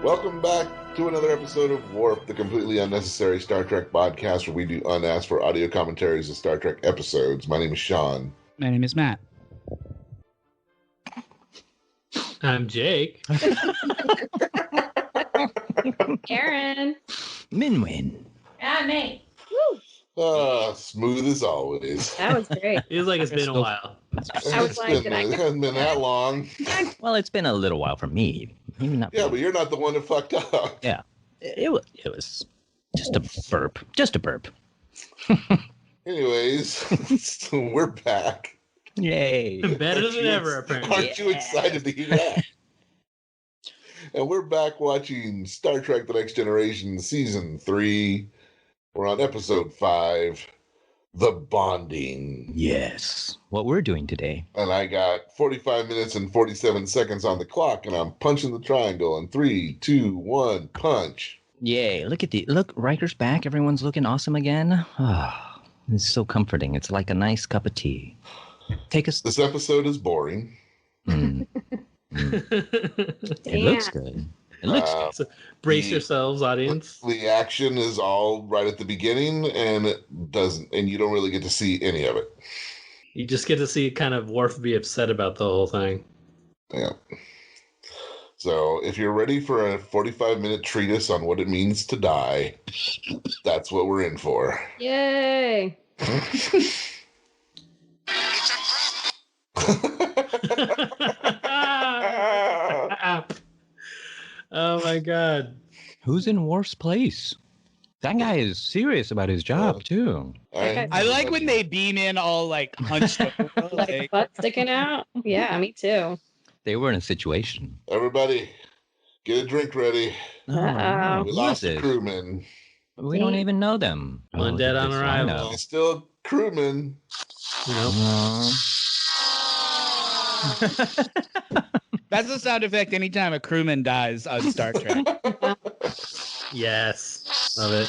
Welcome back to another episode of Warp, the completely unnecessary Star Trek podcast where we do unasked for audio commentaries of Star Trek episodes. My name is Sean. My name is Matt. I'm Jake. Aaron. Minh. Yeah, me. Smooth as always. That was great. Feels like it's been a while. I was like, It hasn't been that long. Well, it's been a little while for me. Maybe not. Yeah, but you're not the one that fucked up. Yeah, it was just a burp. Just a burp. Anyways, so we're back. Yay! Better than ever, apparently. Aren't you excited to hear that? And we're back watching Star Trek The Next Generation Season 3. We're on Episode 5, The Bonding. Yes, what we're doing today. And I got 45 minutes and 47 seconds on the clock, and I'm punching the triangle in 3, 2, 1, punch. Yay! Look, Riker's back. Everyone's looking awesome again. Ah, it's so comforting. It's like a nice cup of tea. Take us. This episode is boring. It looks good. It looks good. So brace yourselves, audience. The action is all right at the beginning, and it doesn't, and you don't really get to see any of it. You just get to see kind of Worf be upset about the whole thing. Yeah. So if you're ready for a 45-minute treatise on what it means to die, that's what we're in for. Yay. Oh my god. Who's in Worf's place? That guy is serious about his job too. I like when they beam in all like hunched over, Like butt sticking out. Yeah, me too. They were in a situation. Everybody, get a drink ready. Uh-oh. We Who lost is a it? crewman. We don't even know them. One dead on It's arrival. lineup. He's still a crewman. You know? That's the sound effect anytime a crewman dies on Star Trek. Yes. Love it.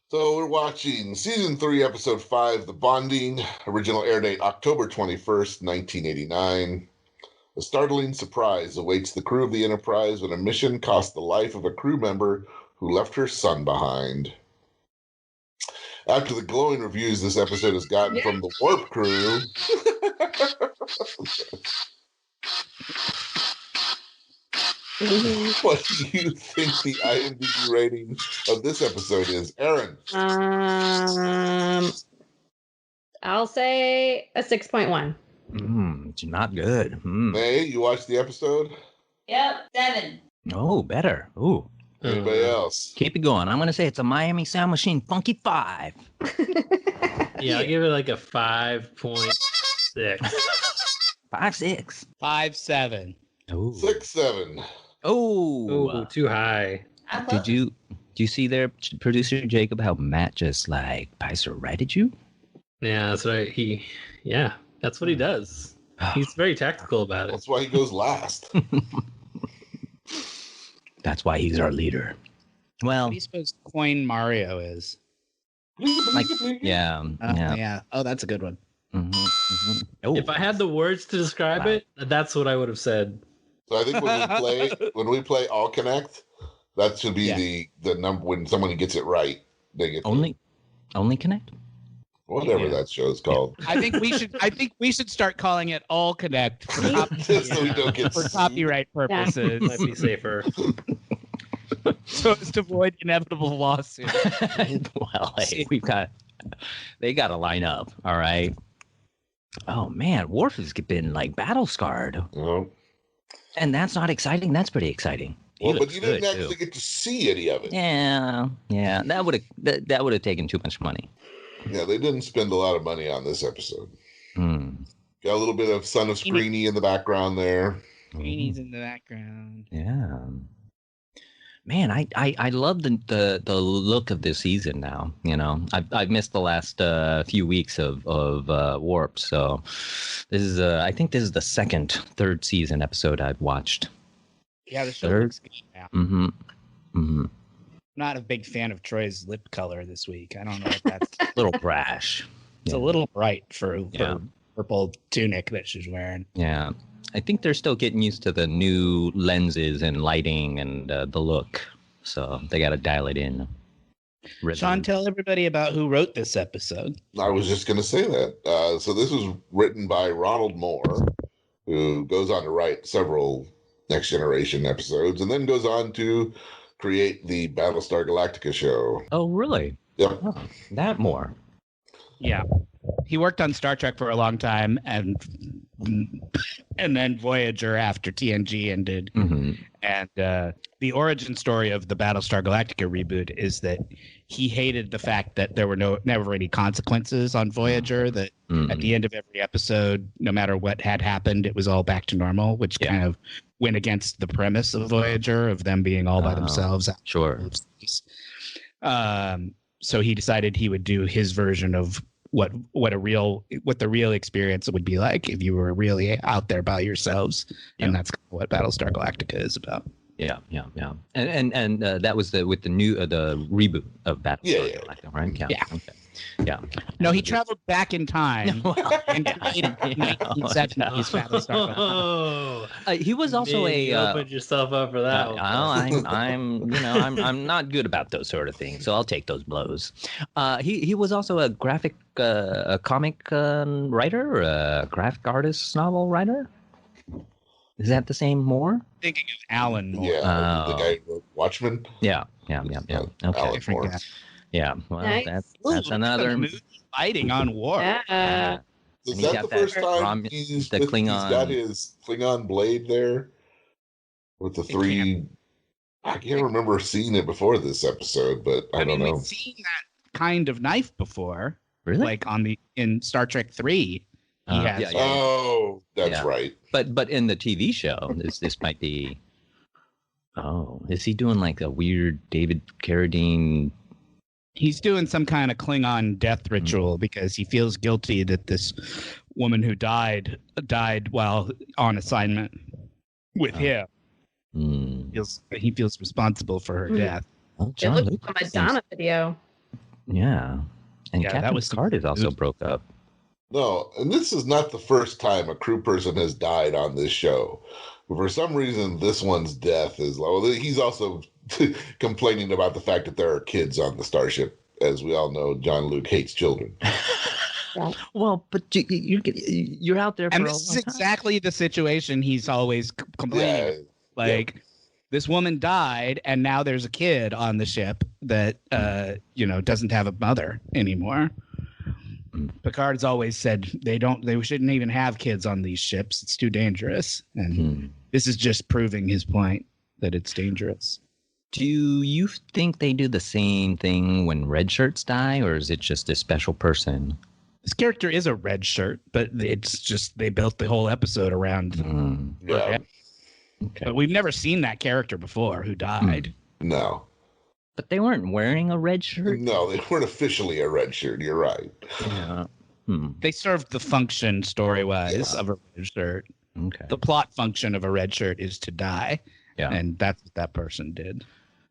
So we're watching Season 3, Episode 5, The Bonding. Original air date October 21st, 1989. A startling surprise awaits the crew of the Enterprise when a mission costs the life of a crew member who left her son behind. After the glowing reviews this episode has gotten from the Warp crew... What do you think the IMDb rating of this episode is, Aaron? I'll say a 6.1. It's not good. May, you watched the episode? Yep, 7. Oh, better. Ooh. Anybody else? Keep it going. I'm going to say it's a Miami Sound Machine Funky 5. Yeah, I'll give it like a 5.6. 5.6. 5-7. Oh. 6-7. Oh. Ooh, too high. Do you see there, producer Jacob, how Matt just like Picer righted you? Yeah, that's right. That's what he does. He's very tactical about it. That's why he goes last. That's why he's our leader. Well, What do you suppose Coin Mario is? like, yeah. Yeah. Oh, that's a good one. Oh. If I had the words to describe Wow. it, that's what I would have said. So I think when we play All Connect, that should be the number when someone gets it right. They get Only Connect? whatever that show's called. I think we should start calling it All Connect for, Just so we don't get for sued. copyright purposes. Might be safer. So as to avoid inevitable lawsuits. Well, hey, they got to line up. All right. Oh man, Worf has been like battle scarred, Oh. and that's not exciting. That's pretty exciting. He Well, but looks you didn't good, actually too. get to see any of it. Yeah. That would have taken too much money. Yeah, they didn't spend a lot of money on this episode. Hmm. Got a little bit of Son of Screeny in the background there. Greenies in the background. Yeah. Man, I love the look of this season now. You know, I've missed the last few weeks of Warp, so this is I think this is the third season episode I've watched. Yeah, the show Third? looks good now. I'm Not a big fan of Troy's lip color this week. I don't know if that's a little brash. it's a little bright for Yeah. purple tunic that she's wearing. Yeah. I think they're still getting used to the new lenses and lighting and the look, so they got to dial it in. Sean, tell everybody about who wrote this episode. I was just going to say that. So this was written by Ronald Moore, who goes on to write several Next Generation episodes, and then goes on to create the Battlestar Galactica show. Oh, really? Yep. Oh, that Moore. Yeah. He worked on Star Trek for a long time and then Voyager after TNG ended. Mm-hmm. And the origin story of the Battlestar Galactica reboot is that he hated the fact that there were never any consequences on Voyager, that at the end of every episode, no matter what had happened, it was all back to normal, which kind of went against the premise of Voyager, of them being all by themselves. Sure. So he decided he would do his version of what the real experience would be like if you were really out there by yourselves, and that's what Battlestar Galactica is about. Yeah. And that was with the new the reboot of Battlestar Galactica, right? Yeah. Okay. Yeah. No, he traveled back in time and created 1970s Battlestar Galactica. He was also you opened yourself up for that one. I'm not good about those sort of things, so I'll take those blows. He was also a comic writer, or a graphic artist, novel writer. Is that the same Moore? Thinking of Alan Moore. Yeah, the guy who wrote Watchmen. Yeah. Okay. Alan Moore. Yeah, well, Nice. that's another fighting on war. Yeah. Is that the first time he's got his Klingon blade there with the three? I can't remember seeing it before this episode, but I don't know. We've seen that kind of knife before, really, like in Star Trek 3. He has. Oh, that's right. But in the TV show, this might be. Oh, is he doing like a weird David Carradine? He's doing some kind of Klingon death ritual because he feels guilty that this woman who died while on assignment with him. He feels responsible for her death. Well, It John looked Luke like a Madonna video. Yeah, and Yeah, Captain that was Picard is also broke up. No, and this is not the first time a crew person has died on this show. But for some reason, this one's death is low. He's also complaining about the fact that there are kids on the starship. As we all know, John Luke hates children. Well, but you're out there for and a this is long time. exactly the situation he's always complaining. This woman died, and now there's a kid on the ship that doesn't have a mother anymore. Picard's always said they shouldn't even have kids on these ships. It's too dangerous. And this is just proving his point that it's dangerous. Do you think they do the same thing when red shirts die, or is it just a special person? This character is a red shirt, but it's just they built the whole episode around. Yeah. Okay. But we've never seen that character before who died. No. But they weren't wearing a red shirt? No, they weren't officially a red shirt. You're right. Yeah. They served the function story-wise of a red shirt. Okay. The plot function of a red shirt is to die. Yeah. And that's what that person did.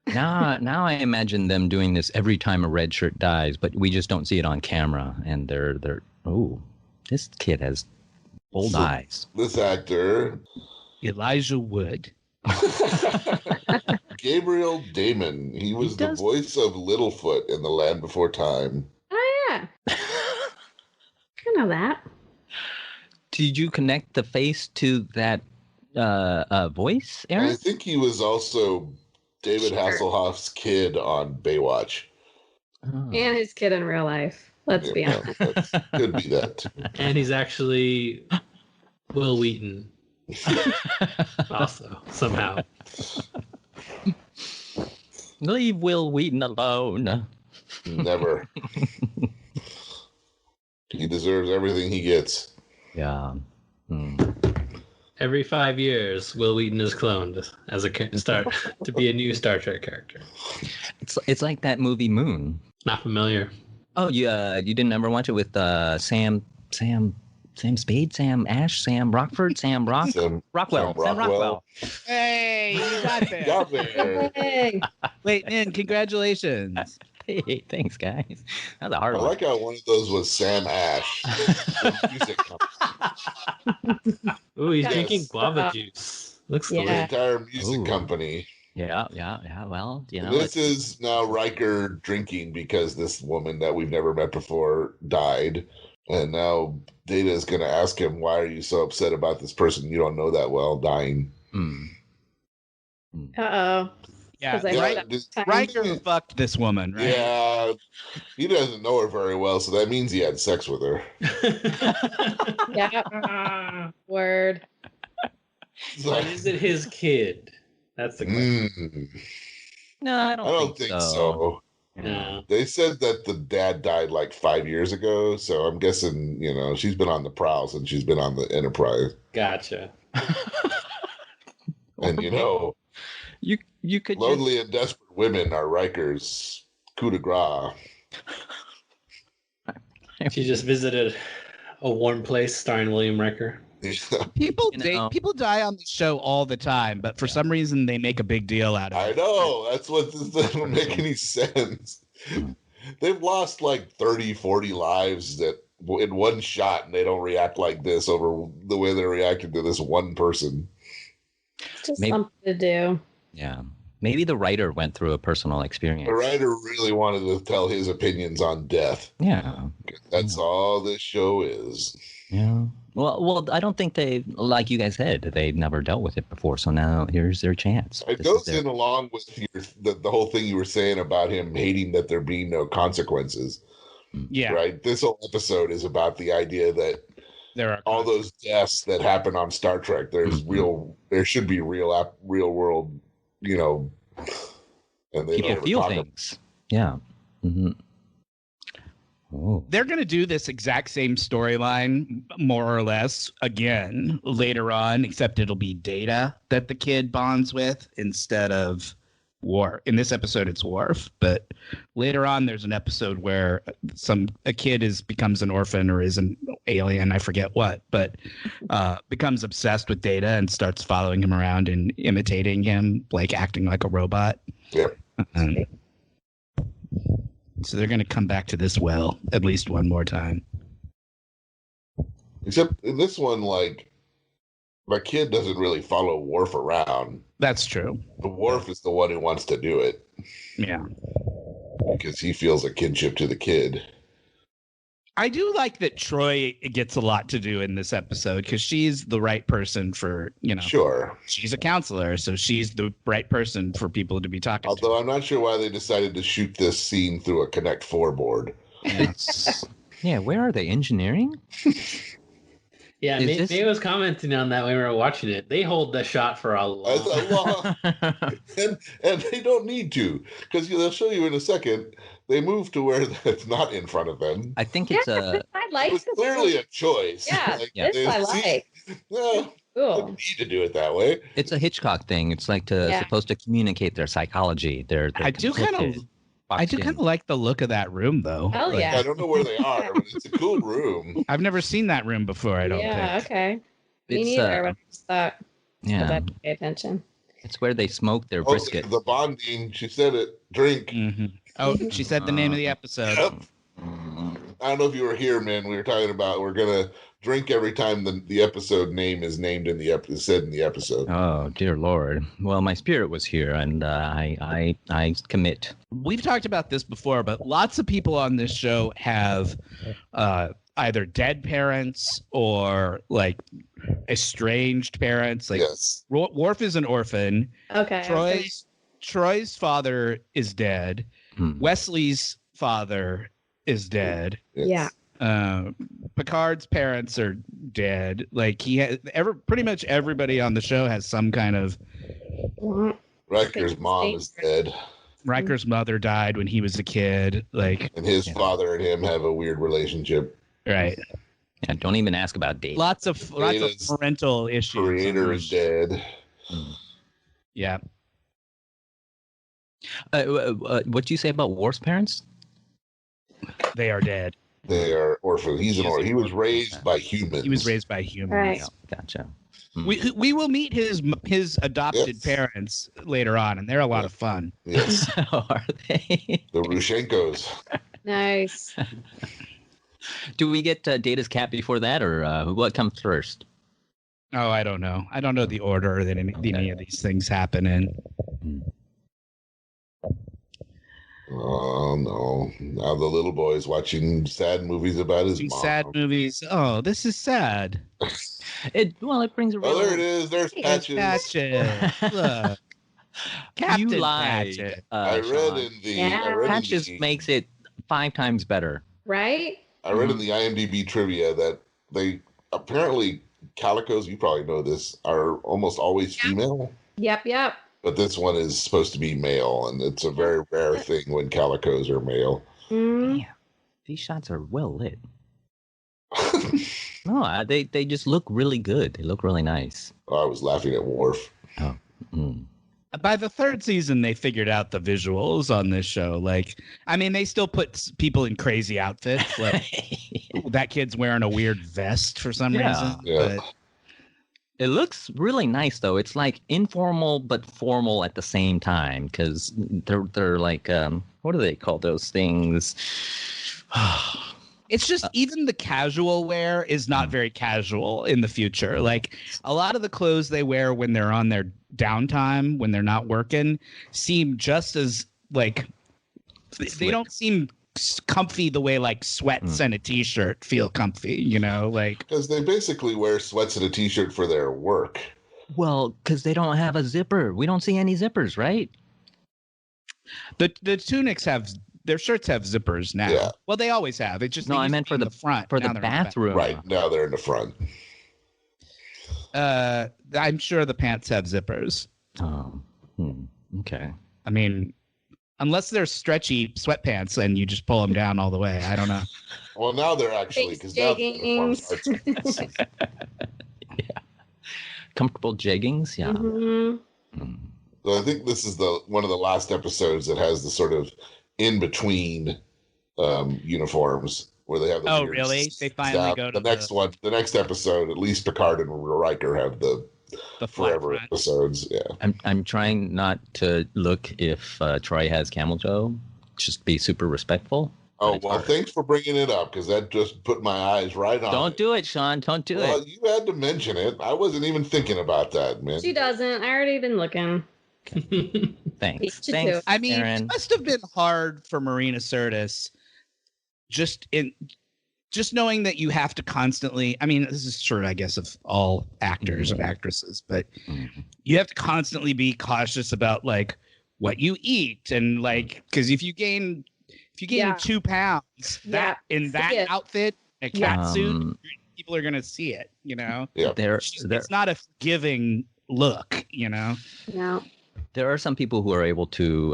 Now I imagine them doing this every time a red shirt dies, but we just don't see it on camera. And they're this kid has bold eyes. This actor, Elijah Wood. Gabriel Damon. He was the voice of Littlefoot in The Land Before Time. Oh, yeah. I know that. Did you connect the face to that voice, Aaron? I think he was also David Hasselhoff's kid on Baywatch. Oh. And his kid in real life. Let's be honest. Could be that too. And he's actually Will Wheaton. Also, somehow. Leave Will Wheaton alone. Never. He deserves everything he gets. Yeah. Every 5 years, Will Wheaton is cloned as to be a new Star Trek character. It's like that movie Moon. Not familiar. Oh, you didn't ever watch it with Sam Spade, Sam Ash, Sam Rockford, Sam Rockwell. Hey, you got there. Got there. Hey. Wait, man, congratulations. Hey, thanks, guys. That's a hard I one. like how one of those was Sam Ash. The music company. Ooh, he's Yes. drinking guava juice. Looks The Yeah. entire music Ooh. company. Yeah. Well, And this is now Riker drinking because this woman that we've never met before died. And now Data is going to ask him, why are you so upset about this person you don't know that well dying? Uh-oh. Yeah, Riker fucked this woman, right? Yeah, he doesn't know her very well, so that means he had sex with her. Yeah. Word. But is it his kid? That's the question. No, I I don't think so. No. They said that the dad died like 5 years ago, so I'm guessing, she's been on the prowl since she's been on the Enterprise. Gotcha. And you could lonely and desperate women are Riker's coup de grace. She just visited a warm place starring William Riker. People die on the show all the time, but for some reason they make a big deal out of it. I know. That's what this doesn't make any sense. They've lost like 30, 40 lives in one shot, and they don't react like this over the way they're reacting to this one person. Just something to do. Yeah. Maybe the writer went through a personal experience. The writer really wanted to tell his opinions on death. Yeah. That's all this show is. Yeah. Well, I don't think they, like you guys said, they've never dealt with it before. So now here's their chance. It goes in along with the whole thing you were saying about him hating that there being no consequences. Yeah. Right. This whole episode is about the idea that there are all those deaths that happen on Star Trek. There should be real world, and they people feel things. Yeah. Mm-hmm. Oh. They're going to do this exact same storyline, more or less, again later on, except it'll be Data that the kid bonds with instead of Worf. In this episode, it's Worf, but later on, there's an episode where a kid becomes an orphan or is an alien, I forget what, but becomes obsessed with Data and starts following him around and imitating him, like acting like a robot. Yep. So they're going to come back to this well at least one more time. Except in this one, like, my kid doesn't really follow Worf around. That's true. The Worf is the one who wants to do it. Yeah. Because he feels a kinship to the kid. I do like that Troi gets a lot to do in this episode because she's the right person for, Sure. She's a counselor, so she's the right person for people to be talking Although to. I'm not sure why they decided to shoot this scene through a Connect 4 board. Yeah, where are they? Engineering? Yeah, May was commenting on that when we were watching it. They hold the shot for a long and they don't need to, because they'll show you in a second. They move to where it's not in front of them. I think it's I like it was clearly a choice. Yeah, this I like. Well, Cool. they need to do it that way. It's a Hitchcock thing. It's like supposed to communicate their psychology. I do kind of like the look of that room, though. Hell yeah. I don't know where they are, but it's a cool room. I've never seen that room before, I don't think. Yeah, okay. Me It's, neither. When I just thought, Yeah. I had to pay attention. It's where they smoke their brisket. The bonding, she said it. Drink. Mm-hmm. Oh, she said the name of the episode. Yep. I don't know if you were here, man. We were talking about we're gonna drink every time the episode name is named in the said in the episode. Oh dear Lord! Well, my spirit was here, and I commit. We've talked about this before, but lots of people on this show have either dead parents or like estranged parents. Like yes. Worf is an orphan. Okay. Troy's father is dead. Wesley's father is dead. Yeah. Picard's parents are dead. Like pretty much everybody on the show has some kind of. Riker's mom is dead. Riker's mother died when he was a kid. Like, and his father and him have a weird relationship. Right. Yeah, don't even ask about Data. Lots of parental issues. Creator is dead. Yeah. What do you say about Worf's parents? They are dead. They are orphans. He was raised by humans. He was raised by humans. Right. Gotcha. We will meet his adopted parents later on, and they're a lot of fun. Yes. How are they? The Rushenkos. Nice. Do we get Data's cat before that, or what comes first? Oh, I don't know. I don't know the order that any of these things happen in. Oh no! Now the little boy's watching sad movies about his mom. Sad movies. Oh, this is sad. It brings a real. Oh, there it is. There's Patches. Patches. Look, Captain You lied. Patches. I read in the Patches makes it 5 times better. Right? I read in the IMDb trivia that they apparently calicos. You probably know this. Are almost always female. Yep. But this one is supposed to be male, and it's a very rare thing when calicos are male. Mm. Damn, these shots are well lit. No, they just look really good. They look really nice. I was laughing at Worf. Oh. By the 3rd season, they figured out the visuals on this show. Like, I mean, they still put people in crazy outfits. Like that kid's wearing a weird vest for some reason. Yeah. But It looks really nice, though. It's like informal but formal at the same time, because they're like, what do they call those things? it's just even the casual wear is not very casual in the future. Like a lot of the clothes they wear when they're on their downtime, when they're not working, seem just as like they don't seem comfy the way like sweats and a t-shirt feel comfy, you know, like because they basically wear sweats and a t-shirt for their work. Well, because they don't have a zipper. We don't see any zippers, right? The tunics their shirts have zippers now. Yeah. Well, they always have. It just I meant for the front, for the bathroom. Right now they're in the front. I'm sure the pants have zippers. Oh, okay. I mean, unless they're stretchy sweatpants, then you just pull them down all the way. I don't know. Well, now they're actually because now the uniform starts. Yeah. Comfortable jeggings, yeah. Mm-hmm. So I think this is one of the last episodes that has the sort of in between uniforms where they have. The weird really? They finally go to the next one. The next episode, at least Picard and Riker have the forever episodes. Yeah. I'm trying not to look if Troi has camel toe. Just be super respectful. Oh, well, thanks for bringing it up because that just put my eyes right on Don't do it, Sean. Don't do it. Well, you had to mention it. I wasn't even thinking about that, man. She doesn't. I already been looking. Thanks. I mean, Aaron. it must have been hard for Marina Sirtis just knowing that you have to constantly, I mean, this is true, I guess, of all actors and actresses, but you have to constantly be cautious about like what you eat and like, because if you gain 2 pounds in that outfit, a cat suit, people are gonna see it, you know. Yeah. It's not a forgiving look, you know. No. There are some people who are able to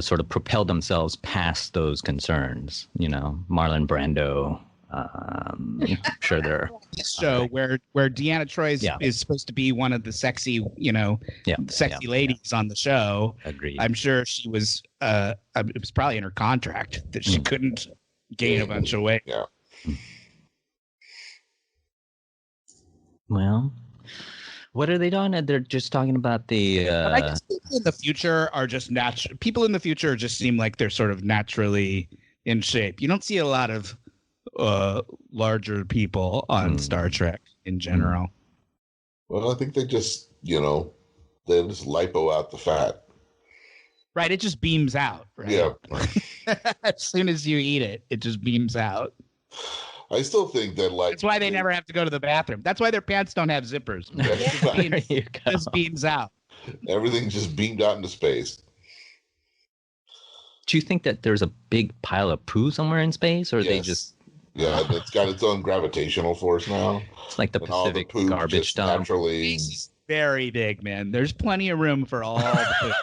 sort of propel themselves past those concerns. You know, Marlon Brando. I'm sure they're show where Deanna Troi is supposed to be one of the sexy, you know, ladies on the show. Agreed. I'm sure she was. It was probably in her contract that she couldn't gain a bunch of weight. Yeah. Well, what are they doing? They're just talking about the. I guess people in the future are just natural. People in the future just seem like they're sort of naturally in shape. You don't see a lot of larger people on Star Trek in general. Well, I think they just lipo out the fat. Right, it just beams out. Right? Yeah. As soon as you eat it, it just beams out. I still think that that's why they never have to go to the bathroom. That's why their pants don't have zippers. It just beams out. Everything just beamed out into space. Do you think that there's a big pile of poo somewhere in space, or they just? Yeah, it's got its own gravitational force now. It's like the Pacific garbage dump. Naturally, very big, man. There's plenty of room for all the poop.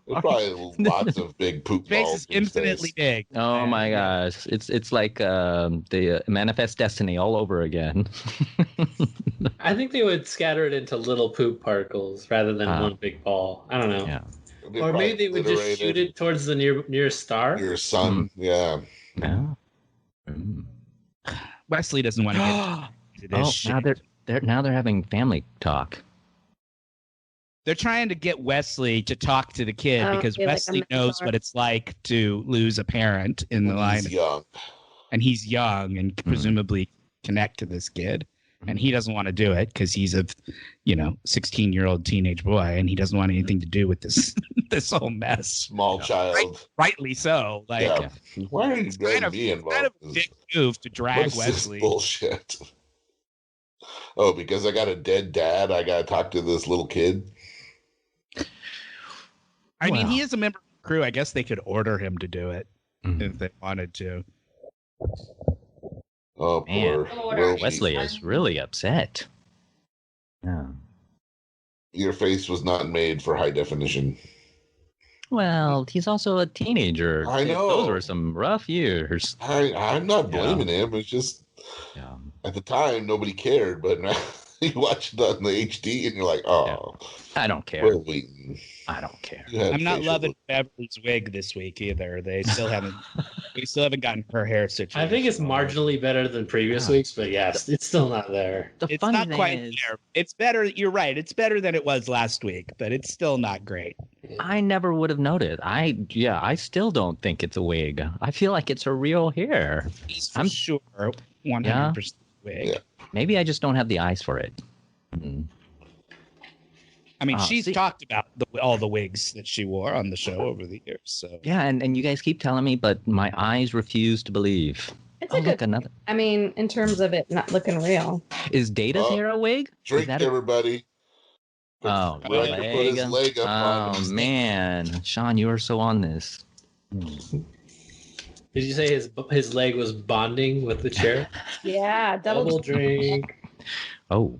There's probably lots of big poop Space balls. is infinitely big. Oh my gosh, it's like the Manifest Destiny all over again. I think they would scatter it into little poop particles rather than one big ball. I don't know. Yeah. Or maybe they would just shoot it towards the nearest star. Your sun, yeah. Wesley doesn't want to get into this shit. Now they're having family talk. They're trying to get Wesley to talk to the kid because Wesley knows what it's like to lose a parent in the line. He's young. And he's young and presumably connect to this kid. and he doesn't want to do it because he's a 16-year-old teenage boy, and he doesn't want anything to do with this this whole mess. Small child, rightly so. Like, why are you getting me involved? Kind of a big move to drag Wesley. This bullshit. Oh, because I got a dead dad, I got to talk to this little kid. I mean, he is a member of the crew. I guess they could order him to do it if they wanted to. Oh, man. poor Wesley is really upset. Yeah. Your face was not made for high definition. Well, he's also a teenager. I know. Those were some rough years. I'm not blaming him. It's just at the time nobody cared, but now you watch it on the HD and you're like, oh, I don't care. We're waiting. I don't care. I'm not loving Beverly's wig this week either. We still haven't gotten her hair situation. I think it's marginally better than previous weeks, but yes, it's still not there. It's not quite there. It's better. You're right. It's better than it was last week, but it's still not great. I never would have noted. I still don't think it's a wig. I feel like it's her real hair. I'm sure 100% wig. Yeah. Maybe I just don't have the eyes for it. Mm-hmm. I mean, she's talked about all the wigs that she wore on the show over the years. So yeah, and you guys keep telling me, but my eyes refuse to believe. It's a good. Another. I mean, in terms of it not looking real. Is Data's hair a wig? Drink, everybody. Oh, put his leg up on him. Man, Sean, you are so on this. Did you say his leg was bonding with the chair? Yeah, double drink. Oh.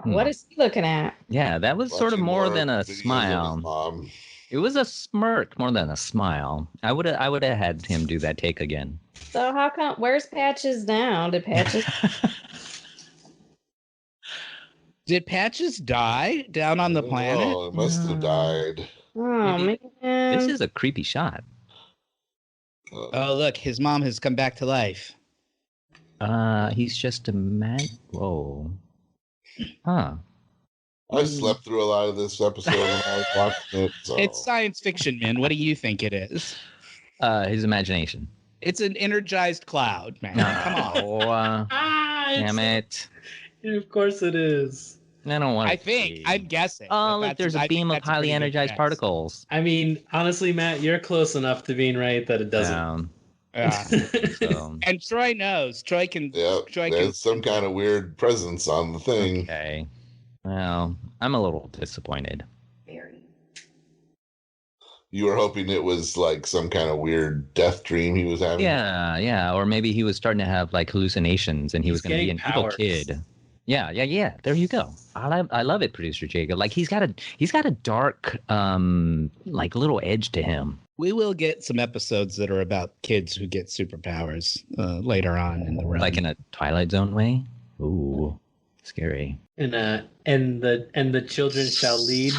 What is he looking at? Yeah, that was sort of more than a smile. It was a smirk more than a smile. I would have had him do that take again. So how come? Where's Patches now? Did Patches? Did Patches die down on the planet? Oh, it must have died. Oh man, this is a creepy shot. Oh look, his mom has come back to life. He's just a man. Whoa. Huh. I slept through a lot of this episode when I was watching it. So. It's science fiction, man. What do you think it is? His imagination. It's an energized cloud, man. Come on. Damn it. Of course it is. I don't want to. I'm guessing. Oh, look, there's a beam of highly energized particles. I mean, honestly, Matt, you're close enough to being right that it doesn't. Yeah. And Troi knows. Troi can. There's some kind of weird presence on the thing. Okay. Well, I'm a little disappointed. Very. You were hoping it was like some kind of weird death dream he was having? Yeah. Or maybe he was starting to have like hallucinations and he was going to be an evil kid. Yeah. There you go. I love it, producer Jacob. Like he's got a dark like little edge to him. We will get some episodes that are about kids who get superpowers later on in the run. Like in a Twilight Zone way? Ooh, scary. And the children shall lead.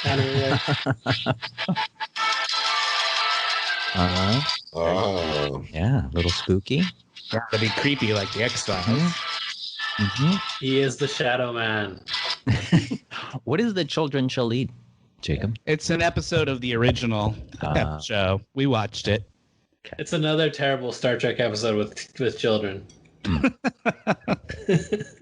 Kind of way. Yeah, a little spooky. That'd be creepy, like the X-Files. Mm-hmm. He is the Shadow Man. What is the children shall lead, Jacob? It's an episode of the original show. We watched it. Okay. It's another terrible Star Trek episode with children.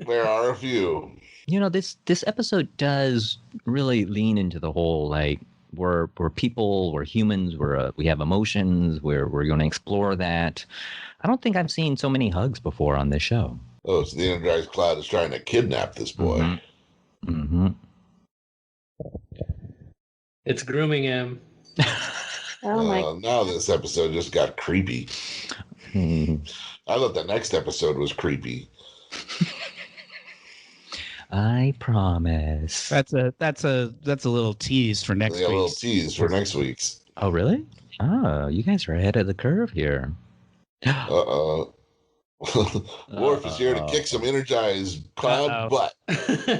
There are a few. You know, this episode does really lean into the whole like we're people, we're humans, we have emotions, we're going to explore that. I don't think I've seen so many hugs before on this show. Oh, so the energized cloud is trying to kidnap this boy. Mm-hmm. It's grooming him. Now this episode just got creepy. I thought the next episode was creepy. I promise. That's a little tease for next week. A little tease for next week's. Oh, really? Oh, you guys are ahead of the curve here. Worf is here to kick some energized cloud butt.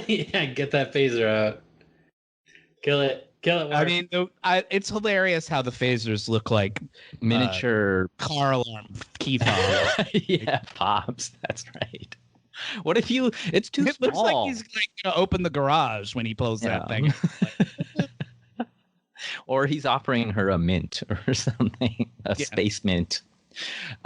Yeah, get that phaser out. Kill it. Worf. I mean, it's hilarious how the phasers look like miniature car alarm key fobs. Yeah, pops. That's right. What if it's too small? It looks like he's going to open the garage when he pulls that thing. Or he's offering her a mint or something, space mint.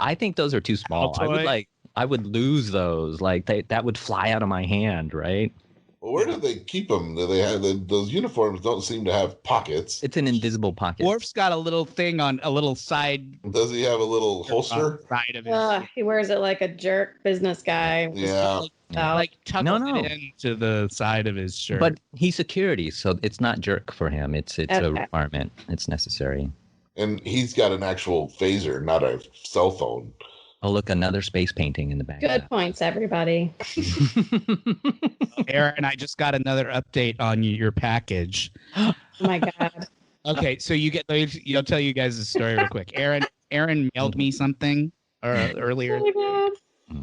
I think those are too small. I would like I would lose those. Like that would fly out of my hand, right? Well, where do they keep them? Do they have those uniforms? Don't seem to have pockets. It's an invisible pocket. Worf's got a little thing on a little side. Does he have a little holster? Side of his. He wears it like a jerk business guy. Yeah. Like tucks it into the side of his shirt. But he's security, so it's not jerk for him. It's a requirement. It's necessary. And he's got an actual phaser, not a cell phone. Oh, look, another space painting in the back. Good points, everybody. Aaron, I just got another update on your package. Oh my God. Okay, so I'll tell you guys the story real quick. Aaron mailed me something earlier.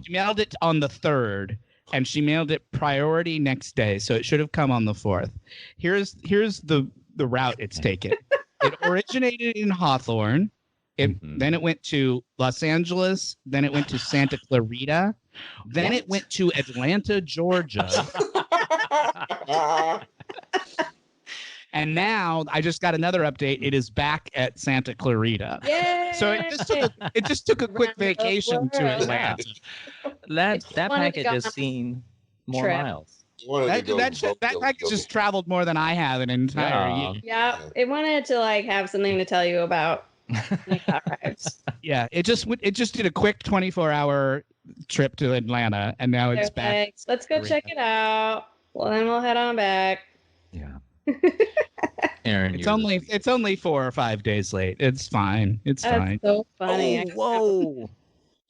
She mailed it on the 3rd, and she mailed it priority next day, so it should have come on the 4th. Here's the route it's taken. It originated in Hawthorne. Then it went to Los Angeles. Then it went to Santa Clarita. Then it went to Atlanta, Georgia. And now I just got another update. It is back at Santa Clarita. Yay! So it just took a quick vacation to Atlanta. That package has seen more miles. That package just traveled more than I have an entire year. Yeah, it wanted to have something to tell you about. Yeah, it just did a quick 24-hour trip to Atlanta, and now it's back. Let's go check it out. Well, then we'll head on back. Yeah. Aaron, it's only 4 or 5 days late. It's fine. It's fine. So funny. Whoa.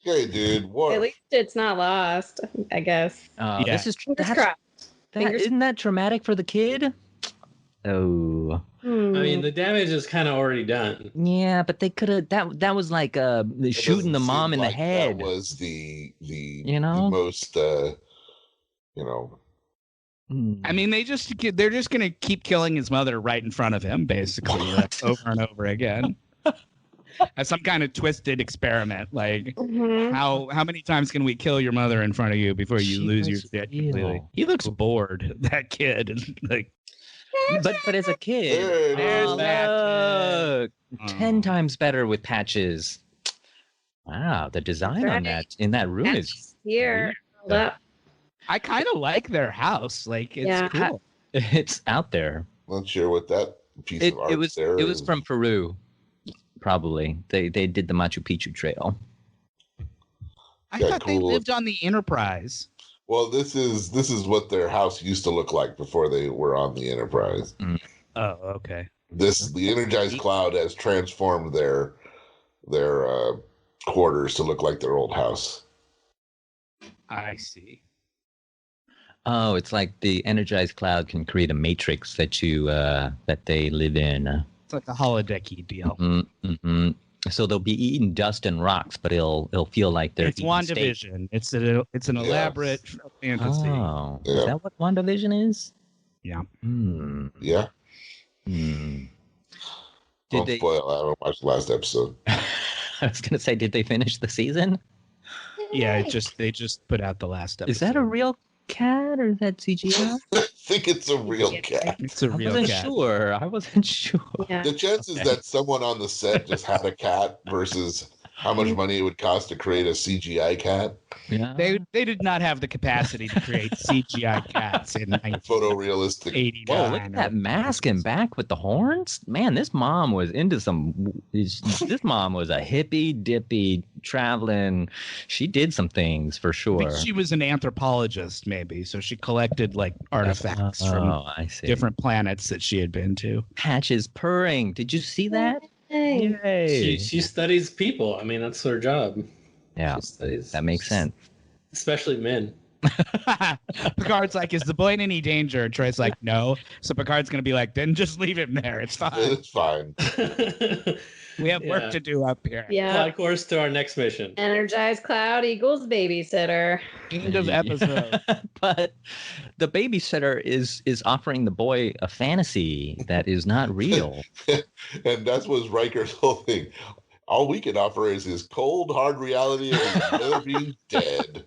Okay, dude. What? At least it's not lost, I guess. This is isn't that traumatic for the kid? Oh. I mean, the damage is kind of already done. Yeah, but they could have. That was like shooting the mom in the head. That was the the most I mean, they're just gonna keep killing his mother right in front of him, basically, over and over again. As some kind of twisted experiment, how many times can we kill your mother in front of you before you lose your shit completely? He looks bored, that kid. But as a kid, look, 10 times better with patches. Wow, the design on that in that room is here. I kind of like their house. It's cool. It's out there. Not sure what that piece of art It was from Peru, probably. They did the Machu Picchu trail. I thought they lived on the Enterprise. Well, this is what their house used to look like before they were on the Enterprise. Oh, okay. The energized cloud has transformed their quarters to look like their old house. I see. Oh, it's like the energized cloud can create a matrix that they live in. It's like a holodecky deal. Mm-hmm. So they'll be eating dust and rocks, but it'll feel like they're. It's WandaVision. It's an elaborate fantasy. Oh, is that what WandaVision is? Yeah. Yeah. Don't spoil. I haven't watched the last episode. I was gonna say, did they finish the season? Yeah, they just put out the last episode. Is that a real cat or is that CGI? I think it's a real cat. It's a real cat. I wasn't sure. Yeah. The chances that someone on the set just had a cat versus how much money it would cost to create a CGI cat. Yeah. They did not have the capacity to create CGI cats in photorealistic. Whoa, look at that mask and back with the horns. Man, this mom was into some. This mom was a hippy dippy traveling. She did some things for sure. I think she was an anthropologist, maybe. So she collected artifacts from different planets that she had been to. Patches purring. Did you see that? Yay. She studies people. I mean, that's her job. Yeah, that makes sense. Especially men. Picard's like, is the boy in any danger? And Troy's like, no. So Picard's going to be like, then just leave him there. It's fine. It's fine. We have work to do up here. Yeah. Fly course to our next mission. Energized cloud equals babysitter. End of episode. But the babysitter is offering the boy a fantasy that is not real. And that was Riker's whole thing. All we can offer is his cold, hard reality of his mother being dead.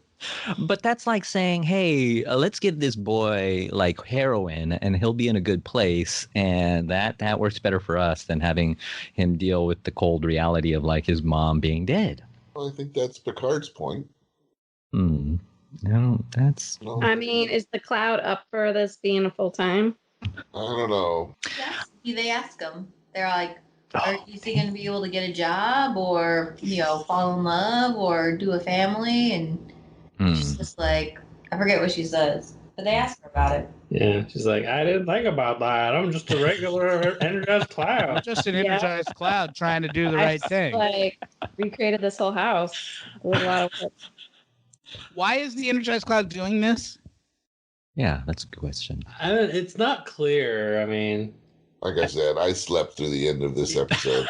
But that's like saying, hey, let's give this boy heroin and he'll be in a good place. And that works better for us than having him deal with the cold reality of his mom being dead. Well, I think that's Picard's point. No, that's. I mean, is the cloud up for this being a full time? I don't know. Yes, they ask him. They're like, is he going to be able to get a job or, fall in love or do a family? And she's just like, I forget what she says, but they ask her about it. Yeah, she's like, I didn't think about that. I'm just a regular energized cloud. I'm just an energized cloud trying to do the right thing. Like, recreated this whole house. It was a lot of work. Why is the energized cloud doing this? Yeah, that's a good question. It's not clear. I mean, like I said, I slept through the end of this episode.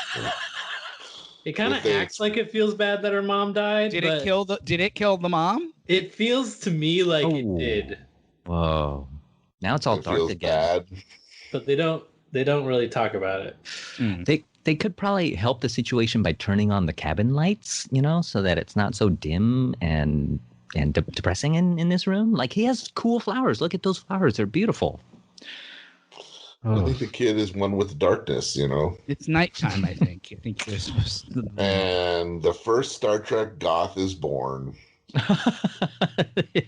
It kind of acts like it feels bad that her mom died. Did it kill the mom? It feels to me like it did. Whoa! Now it's all dark again. Bad. But they don't really talk about it. They could probably help the situation by turning on the cabin lights, so that it's not so dim and depressing in this room. Like, he has cool flowers. Look at those flowers; they're beautiful. I think the kid is one with darkness, It's nighttime, I think. I think you're supposed to... And the first Star Trek goth is born. Yeah.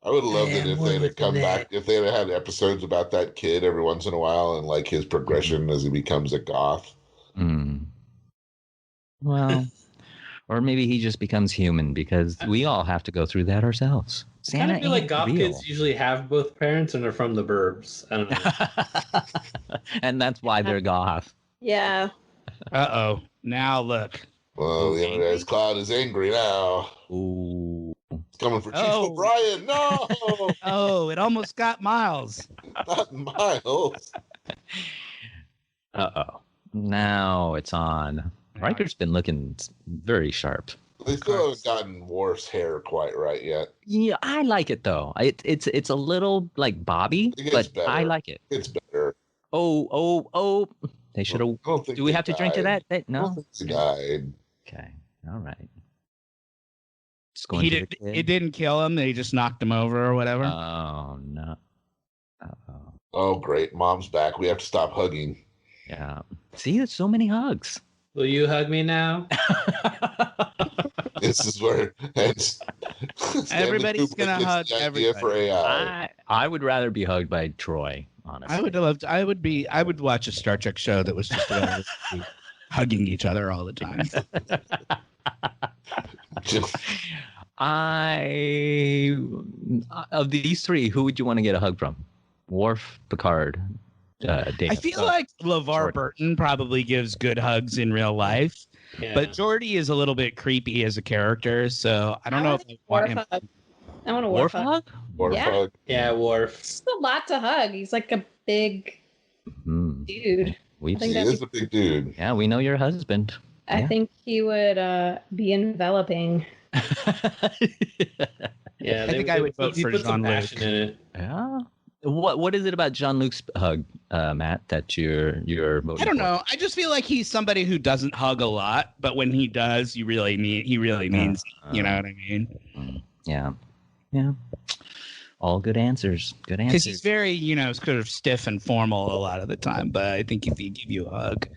I would have loved it if they'd have come back, if they'd have had episodes about that kid every once in a while and like his progression as he becomes a goth. Well, or maybe he just becomes human because we all have to go through that ourselves. I kind of feel like goth kids usually have both parents and are from the burbs. I don't know. And that's why they're goth. Yeah. Uh-oh. Now look. Well, the energized cloud is angry now. Ooh. It's coming for Chief O'Brien. No! Oh, it almost got Miles. Not Miles. Uh-oh. Now it's on. Riker's been looking very sharp. They still haven't gotten Worf's hair quite right yet. Yeah, I like it though. It's a little like Bobby, but better. I like it. It's better. Oh! They should have. Do we have to drink to that? No. He died. Okay. All right. It didn't kill him. They just knocked him over or whatever. Oh no. Uh-oh. Oh great, Mom's back. We have to stop hugging. Yeah. See, there's so many hugs. Will you hug me now? This is where everybody's gonna hug everybody. For AI. I would rather be hugged by Troi. Honestly, I would watch a Star Trek show that was just hugging each other all the time. Of these three, who would you want to get a hug from? Worf, Picard, Dave. I feel like LeVar Burton probably gives good hugs in real life, but Geordi is a little bit creepy as a character, so I don't know if I want him. I want a Worf hug. Hug. Yeah, Worf. It's a lot to hug. He's like a big dude. He is a big dude. Yeah, we know your husband. I think he would be enveloping. Yeah, I think I would vote for Jean-Luc. Yeah. What is it about Jean-Luc's hug, Matt, that you're voting for? I don't know. I just feel like he's somebody who doesn't hug a lot, but when he does, he really means it. You know what I mean? Yeah. Yeah. All good answers. Good answers. Because he's very, sort of stiff and formal a lot of the time. But I think if he give you a hug,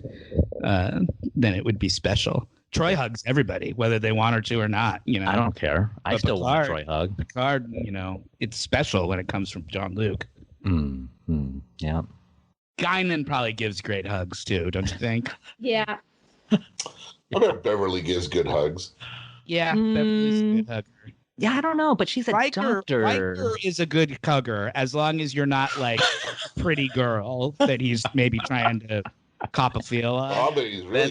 then it would be special. Troi hugs everybody, whether they want her to or not. I don't care. I still want a Troi hug. Picard, it's special when it comes from Jean-Luc. Yeah. Guinan probably gives great hugs too, don't you think? Yeah. I bet Beverly gives good hugs. Yeah, Beverly's a good hugger. Yeah, I don't know, but she's a doctor. Riker is a good hugger as long as you're not like a pretty girl that he's maybe trying to cop a feel of.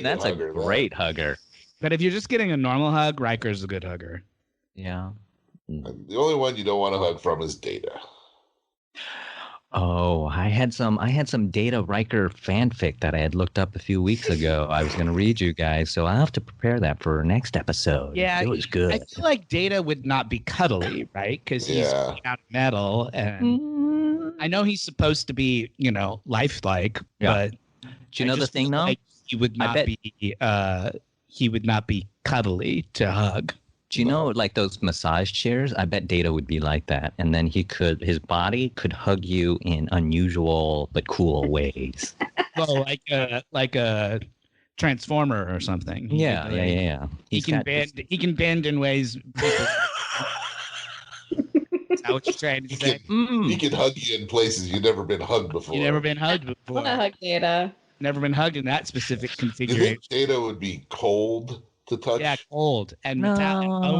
That's a great hugger. But if you're just getting a normal hug, Riker's a good hugger. Yeah. The only one you don't want to hug from is Data. Oh, I had some Data Riker fanfic that I had looked up a few weeks ago. I was going to read you guys, so I'll have to prepare that for next episode. Yeah, it was good. I feel like Data would not be cuddly, right? Because he's made out of metal, and I know he's supposed to be, lifelike. Yeah. But do you know the thing, though? Like he would not be cuddly to hug. Do you know, like those massage chairs? I bet Data would be like that. And then his body could hug you in unusual but cool ways. Well, like a transformer or something. Yeah. He can bend in ways. Is that what you're trying to say? He can hug you in places you've never been hugged before. You've never been hugged before. I want to hug Data. Never been hugged in that specific configuration. You think Data would be cold to touch? Yeah, cold and No, Well,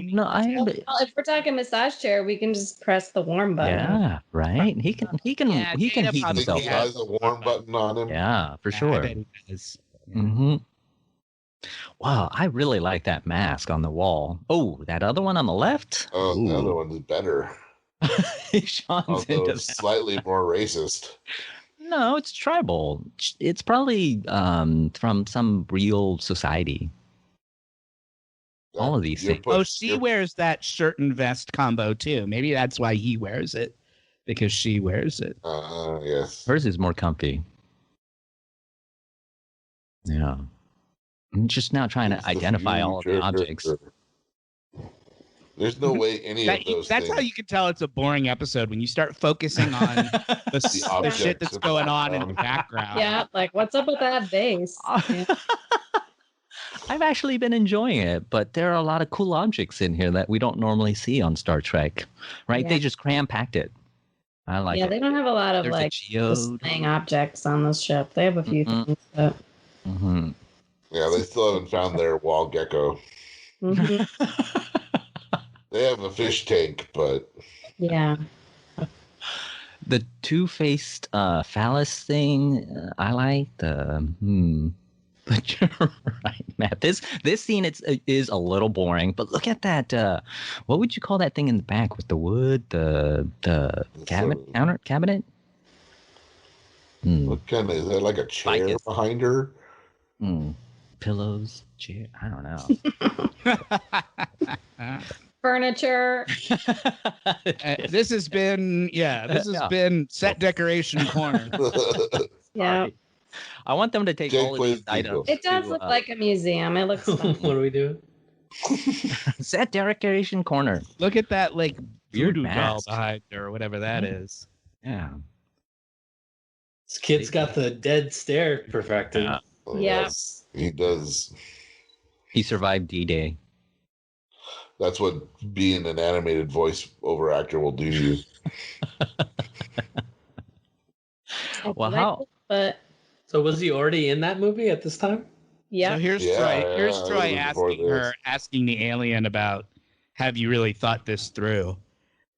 if we're talking massage chair, we can just press the warm button. Yeah, right. He can heat Think himself he up. has a warm button on him? Yeah, for sure. I bet he does. Mm-hmm. Wow, I really like that mask on the wall. Oh, that other one on the left? Oh, the Ooh. other one is better. Sean's Although into it's that. slightly more racist. No, it's tribal. It's probably from some real society. All of these things. She wears that shirt and vest combo too. Maybe that's why he wears it, because she wears it. Yes. Hers is more comfy. Yeah. I'm just now trying to identify all of the objects. There's no way any of those That's things. how you can tell it's a boring episode, when you start focusing on the shit that's going on in the background. Yeah, like what's up with that vase? Yeah. I've actually been enjoying it, but there are a lot of cool objects in here that we don't normally see on Star Trek, right? Yeah. They just cram-packed it. I like it. They don't have a lot of There's a like geode. displaying objects on this ship. They have a few things, but Mm-hmm. Yeah, they still haven't found their wall gecko. mhm. They have a fish tank, but Yeah. The two-faced phallus thing, I like. But you're right, Matt. This scene is a little boring, but look at that. What would you call that thing in the back with the wood? The cabinet? what kind of, is that like a chair Ficus. behind her? Pillows, chair. I don't know. Furniture. This has been been set decoration corner. Yeah. I want them to take Jake all of these plays items. It does look like a museum. It looks fun. What do we do? Set decoration corner. Look at that like Weird voodoo doll mask. behind her, or whatever that is. Yeah. This kid's got the dead stare perfected. Yeah. Yeah. Yes, he does. He survived D-Day. That's what being an animated voice-over actor will do to you. Well, how? But So was he already in that movie at this time? yeah. So here's Yeah, Troi. Here's yeah, Troi it was before asking the alien about, have you really thought this through?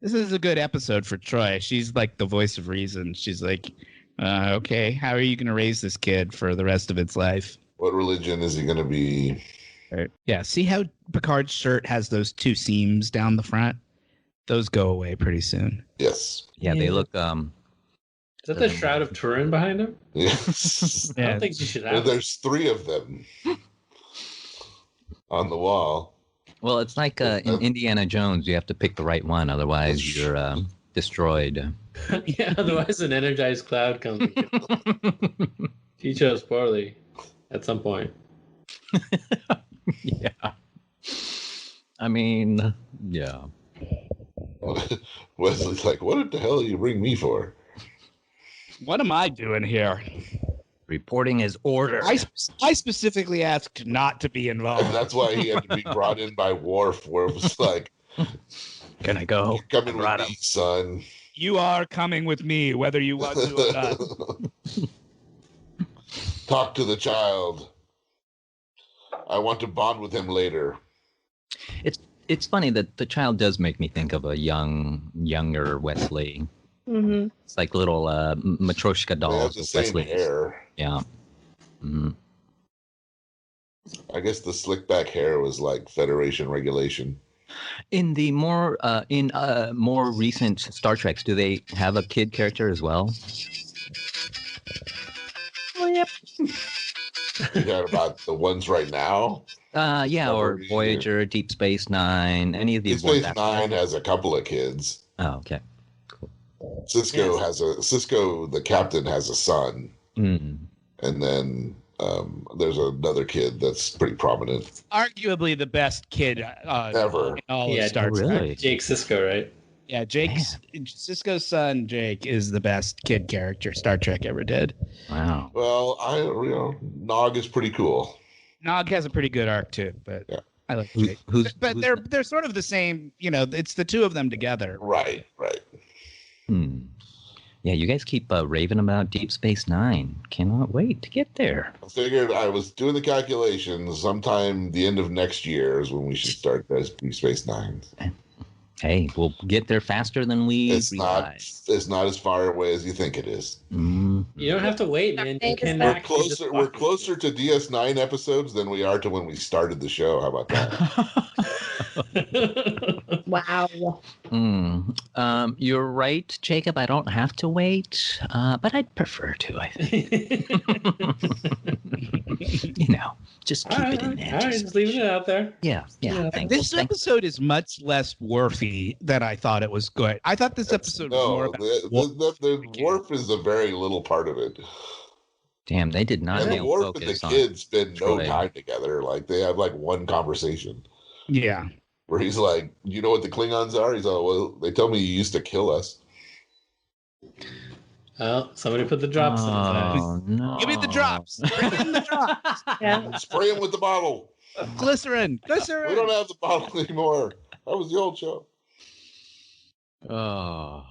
This is a good episode for Troi. She's like the voice of reason. She's like, okay, how are you going to raise this kid for the rest of its life? What religion is he going to be? Right. Yeah. See how Picard's shirt has those two seams down the front? Those go away pretty soon. Yes. Yeah, they look. Is that the Shroud of Turin behind him? Yes. I don't think you should have it. There's 3 of them on the wall. Well, it's like in Indiana Jones. You have to pick the right one, otherwise you're destroyed. Yeah, otherwise an energized cloud comes. He chose poorly at some point. Yeah. I mean, yeah. Wesley's like, what the hell do you bring me for? What am I doing here? Reporting is order. I specifically asked not to be involved. And that's why he had to be brought in by Worf, where it was like, Can I go? you're coming with me, son. You are coming with me, whether you want to or not. Talk to the child. I want to bond with him later. It's funny that the child does make me think of a younger Wesley. Mm-hmm. It's like little Matryoshka They dolls have the with same Wesley. hair. Yeah. Mm-hmm. I guess the slick back hair was like Federation regulation. In the more recent Star Treks, do they have a kid character as well? Oh, yep. You got about the ones right now. Yeah, or Discovery, Voyager, Deep Space Nine, any of Deep these ones. Space after Nine that? has a couple of kids. Oh, okay. Cisco Yes. Cisco, the captain, has a son, Mm. and then there's another kid that's pretty prominent. Arguably the best kid Ever. in all Yeah, of Star Trek. Really? Jake Sisko, right? Yeah, Cisco's son Jake is the best kid character Star Trek ever did. Wow. Well, Nog is pretty cool. Nog has a pretty good arc too, but Yeah. I like Jake. But they're sort of the same. You know, it's the two of them together. Right. Yeah, you guys keep raving about Deep Space Nine. Cannot wait to get there. I figured I was doing the calculations. Sometime the end of next year is when we should start Deep Space Nine. Hey, we'll get there faster than we realize. It's not as far away as you think it is. Mm. You don't have to wait, man. You can We're closer to DS9 episodes than we are to when we started the show. How about that? Wow. You're right, Jacob. I don't have to wait, but I'd prefer to, I think. Just keep it in there. All right, just leaving it out there. Yeah. Thanks. This episode is much less Worfy than I thought it was good. I thought this episode was more about the Worf is a very little part of it. Damn, they did not. And the Worf and the kids spend no time together. Like they have like one conversation. Yeah. Where he's like, you know what the Klingons are? He's like, well, they told me you used to kill us. Well, somebody put the drops in his eyes. Oh, no. Give me the drops. Bring in the drops. Yeah. Spray him with the bottle. Glycerin. We don't have the bottle anymore. That was the old show. Oh,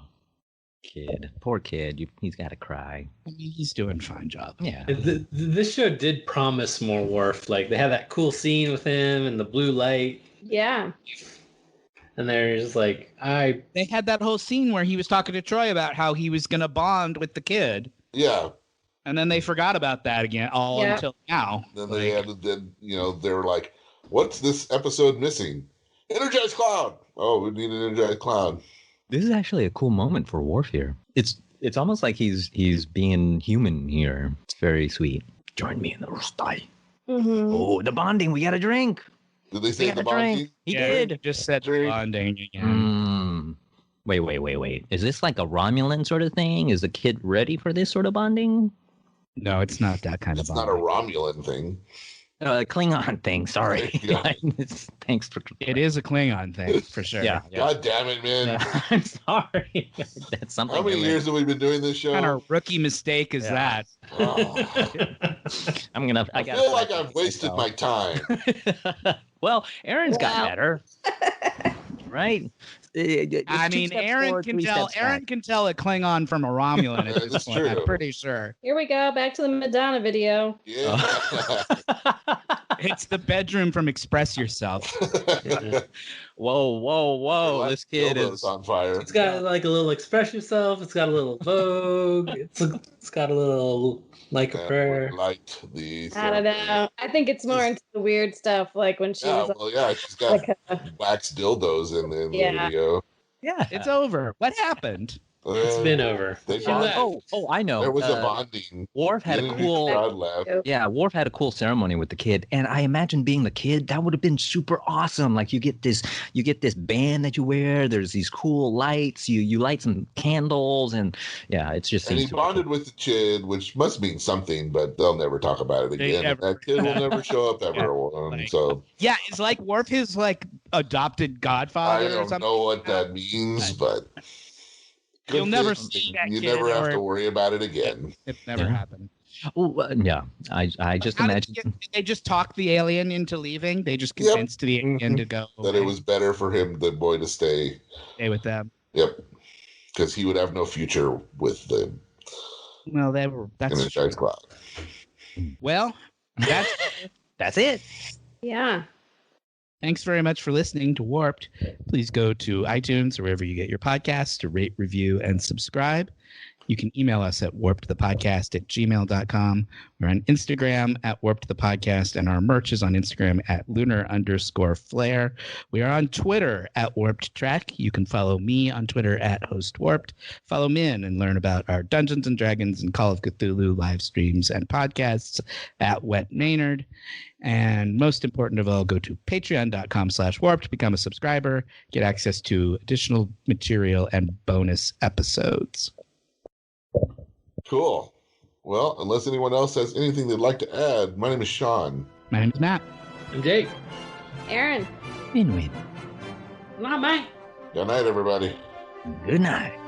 kid. Poor kid. He's got to cry. I mean, he's doing a fine job. Yeah. This show did promise more Worf. Like, they had that cool scene with him and the blue light. Yeah. And they're just like, They had that whole scene where he was talking to Troi about how he was going to bond with the kid. Yeah. And then they forgot about that again until now. Then they were like, what's this episode missing? Energized cloud. Oh, we need an energized cloud. This is actually a cool moment for Worf here. It's almost like he's being human here. It's very sweet. Join me in the Rustai. Mm-hmm. Oh, the bonding. We got a drink. Did they say the bonding? He did. Just said bonding again. Wait. Is this like a Romulan sort of thing? Is the kid ready for this sort of bonding? No, it's not that kind of bonding. It's not a Romulan thing. Klingon thing. Sorry. Yeah. Thanks for. It is a Klingon thing for sure. Yeah. God damn it, man! I'm sorry. That's something. How many years have we been doing this show? What kind of rookie mistake is that? Oh. I feel like I've wasted my time. Well, Aaron's got better, right? I mean, Aaron can tell a Klingon from a Romulan at this point. True. I'm pretty sure. Here we go. Back to the Madonna video. Yeah. It's the bedroom from Express Yourself. Whoa! This kid is on fire. It's got like a little express yourself. It's got a little Vogue. It's got a little like a prayer. Light the. I don't know. I think it's more into the weird stuff, like when she was. She's got wax dildos in the video. Yeah, it's over. What happened? It's been over. I know. There was a bonding. Worf had a cool. Worf had a cool ceremony with the kid, and I imagine being the kid, that would have been super awesome. Like you get this band that you wear. There's these cool lights. You light some candles, and it's just. And he bonded with the kid, which must mean something, but they'll never talk about it again. That kid will never show up ever. So it's like Worf his like adopted godfather. I don't know what that means, but. You'll never see that you kid. Never have to worry about it again. It never happened. I just imagine they just talked the alien into leaving. They just convinced the alien to go. That it was better for the boy to stay with them. Yep, because he would have no future with them. Well, that's Energized cloud. Well, that's it. Yeah. Thanks very much for listening to Warped. Please go to iTunes or wherever you get your podcasts to rate, review, and subscribe. You can email us at warpedthepodcast@gmail.com. We're on Instagram at warpedthepodcast, and our merch is on Instagram at lunar_flare. We are on Twitter at warpedtrek. You can follow me on Twitter at hostwarped. Follow Minh and learn about our Dungeons & Dragons and Call of Cthulhu live streams and podcasts at Wet Maynard. And most important of all, go to patreon.com/warped, become a subscriber, get access to additional material and bonus episodes. Cool. Well, unless anyone else has anything they'd like to add, my name is Sean. My name is Matt. I'm Jake. Aaron. Win-win. Not mine. Good night, everybody. Good night.